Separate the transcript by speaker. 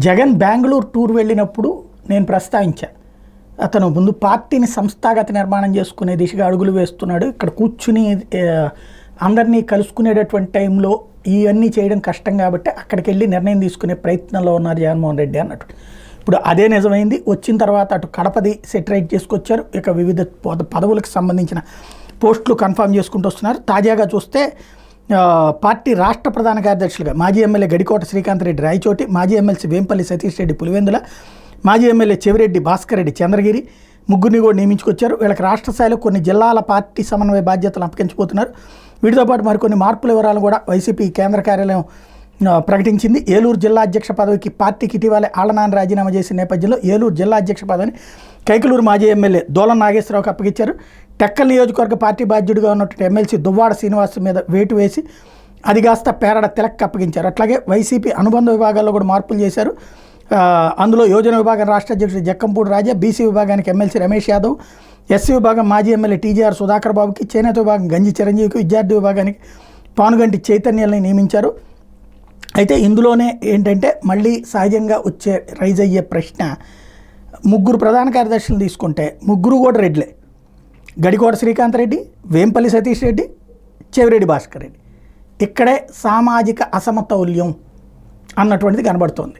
Speaker 1: Jagan Bengaluru tour వెళ్ళినప్పుడు నేను ప్రస్తావించా. అతను ముందు పార్టీని సంస్థాగత నిర్మాణం చేసుకునే దిశగా అడుగులు వేస్తున్నాడు. ఇక్కడ కూర్చుని అందరినీ కలుసుకునేటటువంటి టైంలో ఇవన్నీ చేయడం కష్టం కాబట్టి అక్కడికి వెళ్ళి నిర్ణయం తీసుకునే ప్రయత్నంలో ఉన్నారు జగన్మోహన్ రెడ్డి అన్నట్టు. ఇప్పుడు అదే నిజమైంది. వచ్చిన తర్వాత అటు కడపది సెటరైట్ చేసుకొచ్చారు. ఇక వివిధ పదవులకు సంబంధించిన పోస్టులు కన్ఫర్మ్ చేసుకుంటూ వస్తున్నారు. తాజాగా చూస్తే పార్టీ రాష్ట్ర ప్రధాన కార్యదర్శులుగా మాజీ ఎమ్మెల్యే గడికోట శ్రీకాంత్ రెడ్డి రాయచోటి, మాజీ ఎమ్మెల్సీ వేంపల్లి సతీష్ రెడ్డి పులివెందుల, మాజీ ఎమ్మెల్యే చెవిరెడ్డి భాస్కర్ రెడ్డి చంద్రగిరి ముగ్గురిని కూడా నియమించుకొచ్చారు. వీళ్ళకి రాష్ట్ర స్థాయిలో కొన్ని జిల్లాల పార్టీ సమన్వయ బాధ్యతలు అప్పగించబోతున్నారు. వీటితో పాటు మరికొన్ని మార్పుల వివరాలు కూడా వైసీపీ కేంద్ర కార్యాలయం ప్రకటించింది. ఏలూరు జిల్లా అధ్యక్ష పదవికి పార్టీకి ఇటీవలే ఆళ్లనాని రాజీనామా చేసిన నేపథ్యంలో ఏలూరు జిల్లా అధ్యక్ష పదవిని కైకలూరు మాజీ ఎమ్మెల్యే దోలం నాగేశ్వరరావుకి అప్పగించారు. టెక్కల్ నియోజకవర్గ పార్టీ బాధ్యుడిగా ఉన్నటువంటి ఎమ్మెల్సీ దువ్వాడ శ్రీనివాస్ మీద వేటు వేసి అది కాస్త పేరడ తిలక్కి అప్పగించారు. అట్లాగే వైసీపీ అనుబంధ విభాగాల్లో కూడా మార్పులు చేశారు. అందులో యోజన విభాగం రాష్ట్ర అధ్యక్షుడు జక్కంపూడి రాజా, బీసీ విభాగానికి ఎమ్మెల్సీ రమేష్ యాదవ్, ఎస్సీ విభాగం మాజీ ఎమ్మెల్యే టీజీఆర్ సుధాకర్ బాబుకి, చేనేత విభాగం గంజి చిరంజీవికి, విద్యార్థి విభాగానికి పానుగంటి చైతన్యాలని నియమించారు. అయితే ఇందులోనే ఏంటంటే మళ్ళీ సహజంగా రైజ్ అయ్యే ప్రశ్న, ముగ్గురు ప్రధాన కార్యదర్శులు తీసుకుంటే ముగ్గురు కూడా రెడ్లే. గడికోట శ్రీకాంత్ రెడ్డి, వేంపల్లి సతీష్ రెడ్డి, చెవిరెడ్డి భాస్కర్ రెడ్డి. ఇక్కడే సామాజిక అసమతౌల్యం అన్నటువంటిది కనబడుతోంది.